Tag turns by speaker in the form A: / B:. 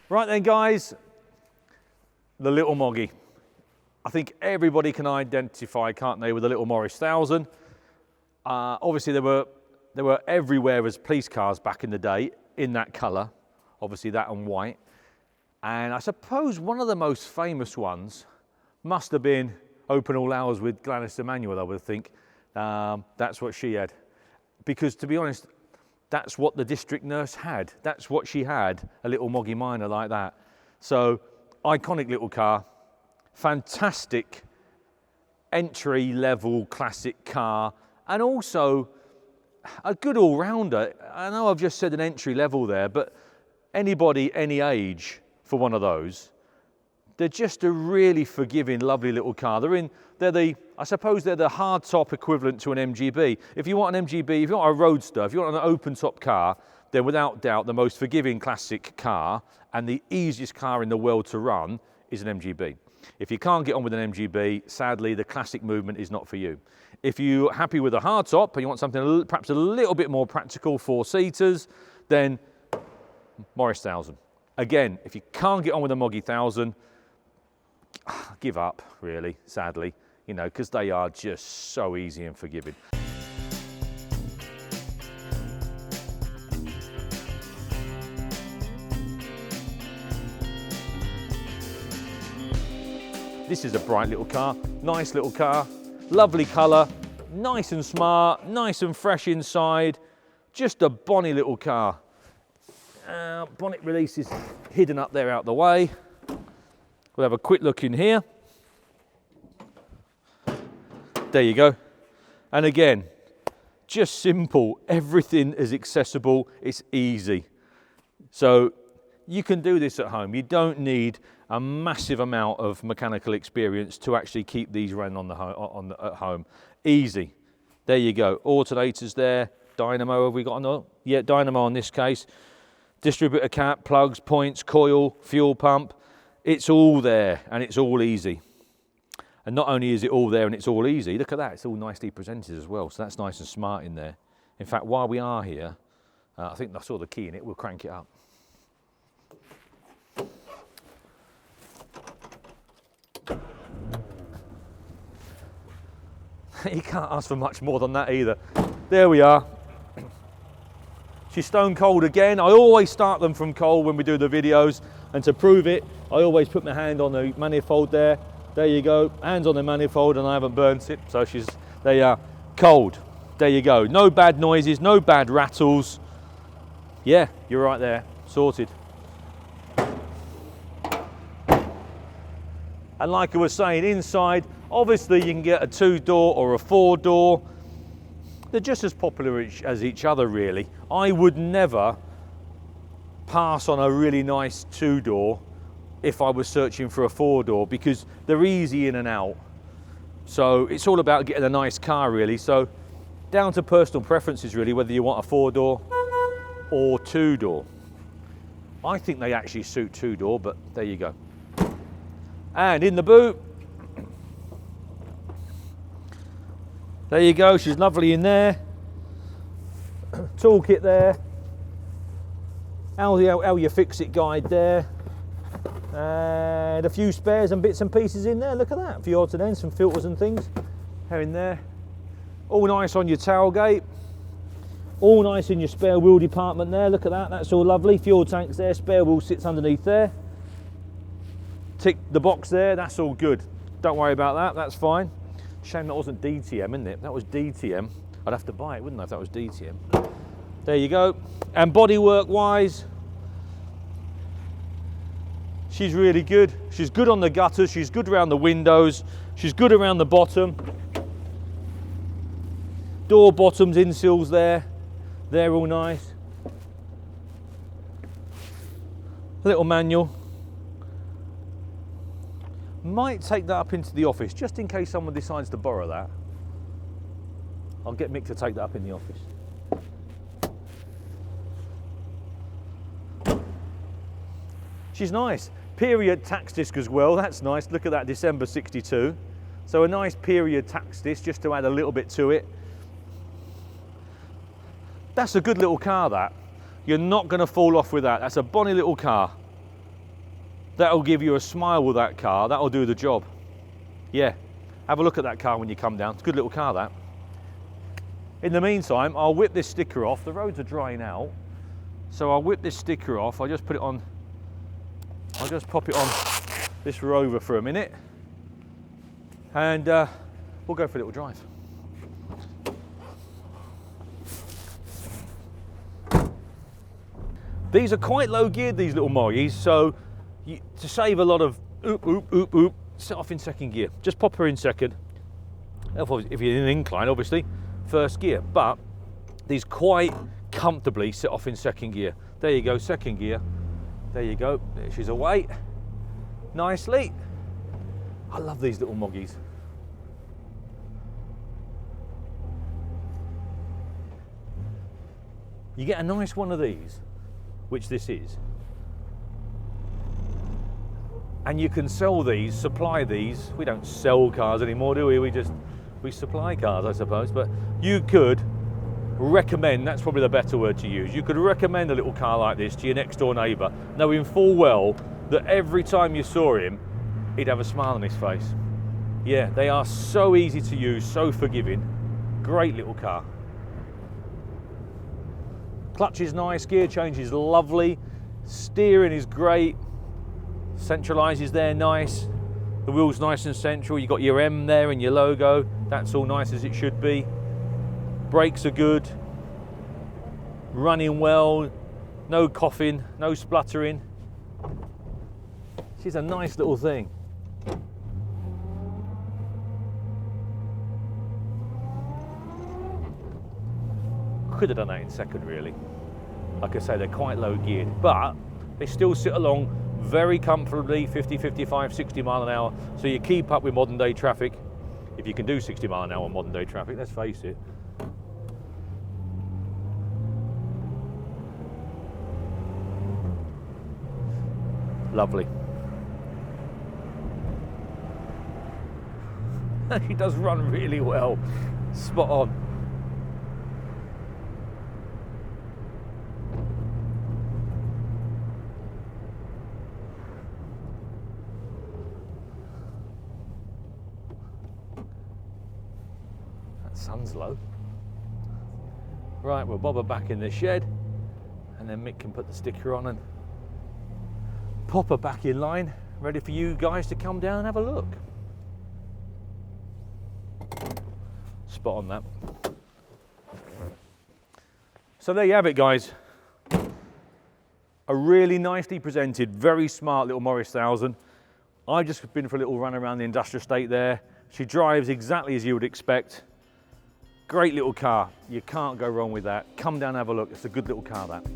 A: Right then guys, the little Moggy. I think everybody can identify, can't they, with the little Morris 1000. Obviously they were everywhere as police cars back in the day in that colour, obviously that and white. And I suppose one of the most famous ones must have been Open All Hours with Gladys Emanuel, I would think. That's what she had. Because to be honest, that's what the district nurse had. That's what she had, a little Moggy Minor like that. So, iconic little car, fantastic entry-level classic car, and also a good all-rounder. I know I've just said an entry level there, but anybody, any age for one of those, they're just a really forgiving, lovely little car. I suppose they're the hardtop equivalent to an MGB. If you want an MGB, if you want a roadster, if you want an open top car, then without doubt the most forgiving classic car and the easiest car in the world to run is an MGB. If you can't get on with an MGB, sadly the classic movement is not for you. If you're happy with a hardtop and you want something perhaps a little bit more practical, four-seaters, then Morris 1000. Again, if you can't get on with a Moggy 1000, give up, really, sadly, you know, because they are just so easy and forgiving. This is a bright little car, nice little car, lovely colour, nice and smart, nice and fresh inside, just a bonny little car. Bonnet release is hidden up there out the way. We'll have a quick look in here. There you go. And again, just simple. Everything is accessible. It's easy. So you can do this at home. You don't need a massive amount of mechanical experience to actually keep these running at home. Easy. There you go. Alternators there. Dynamo, have we got on? Yeah, dynamo in this case. Distributor cap, plugs, points, coil, fuel pump. It's all there and it's all easy. And not only is it all there and it's all easy, look at that, it's all nicely presented as well. So that's nice and smart in there. In fact, while we are here, I think I saw the key in it, we'll crank it up. You can't ask for much more than that either. There we are. She's stone cold again. I always start them from cold when we do the videos, and to prove it, I always put my hand on the manifold there. There you go, hands on the manifold, and I haven't burnt it, so there you are, cold. There you go, no bad noises, no bad rattles. Yeah, you're right there, sorted. And like I was saying, inside, obviously you can get a 2-door or a 4-door. They're just as popular as each other, really. I would never pass on a really nice 2-door if I was searching for a 4-door, because they're easy in and out. So it's all about getting a nice car, really. So down to personal preferences, really, whether you want a 4-door or 2-door. I think they actually suit 2-door, but there you go. And in the boot, there you go, she's lovely in there. Toolkit there. How you fix it guide there. And a few spares and bits and pieces in there, look at that. A few odds and ends, some filters and things. They're in there. All nice on your tailgate. All nice in your spare wheel department there, look at that, that's all lovely. Fuel tanks there, spare wheel sits underneath there. Tick the box there, that's all good. Don't worry about that, that's fine. Shame that wasn't DTM, isn't it? If that was DTM, I'd have to buy it, wouldn't I, if that was DTM? There you go. And bodywork wise, she's really good. She's good on the gutters, she's good around the windows, she's good around the bottom. Door bottoms, insills there, they're all nice. Little manual. Might take that up into the office, just in case someone decides to borrow that. I'll get Mick to take that up in the office. She's nice. Period tax disc as well, that's nice. Look at that, December 62. So a nice period tax disc, just to add a little bit to it. That's a good little car, that. You're not going to fall off with that. That's a bonny little car. That'll give you a smile with that car. That'll do the job. Yeah, have a look at that car when you come down. It's a good little car, that. In the meantime, I'll whip this sticker off. The roads are drying out, so I'll whip this sticker off. I'll just put it on, I'll just pop it on this Rover for a minute, and we'll go for a little drive. These are quite low geared, these little Moggies, so to save a lot of oop, oop, oop, oop, set off in second gear. Just pop her in second. If you're in an incline, obviously, first gear. But these quite comfortably set off in second gear. There you go, second gear. There you go, there she's away. Nicely. I love these little Moggies. You get a nice one of these, which this is, and you can sell these, supply these. We don't sell cars anymore, do we? We supply cars, I suppose. But you could recommend, that's probably the better word to use, you could recommend a little car like this to your next door neighbour, knowing full well that every time you saw him, he'd have a smile on his face. Yeah, they are so easy to use, so forgiving. Great little car. Clutch is nice, gear change is lovely, steering is great, centralises there nice, the wheel's nice and central, you've got your M there and your logo, that's all nice as it should be. Brakes are good, running well, no coughing, no spluttering. She's a nice little thing. Could have done that in second, really. Like I say, they're quite low geared, but they still sit along very comfortably, 50, 55, 60 mile an hour, so you keep up with modern day traffic. If you can do 60 mile an hour on modern day traffic, let's face it. Lovely. He does run really well. Spot on. That sun's low. Right, we'll bob her back in the shed, and then Mick can put the sticker on and pop her back in line, ready for you guys to come down and have a look. Spot on that. So there you have it, guys. A really nicely presented, very smart little Morris 1000. I've just been for a little run around the industrial estate there. She drives exactly as you would expect. Great little car. You can't go wrong with that. Come down and have a look. It's a good little car, that.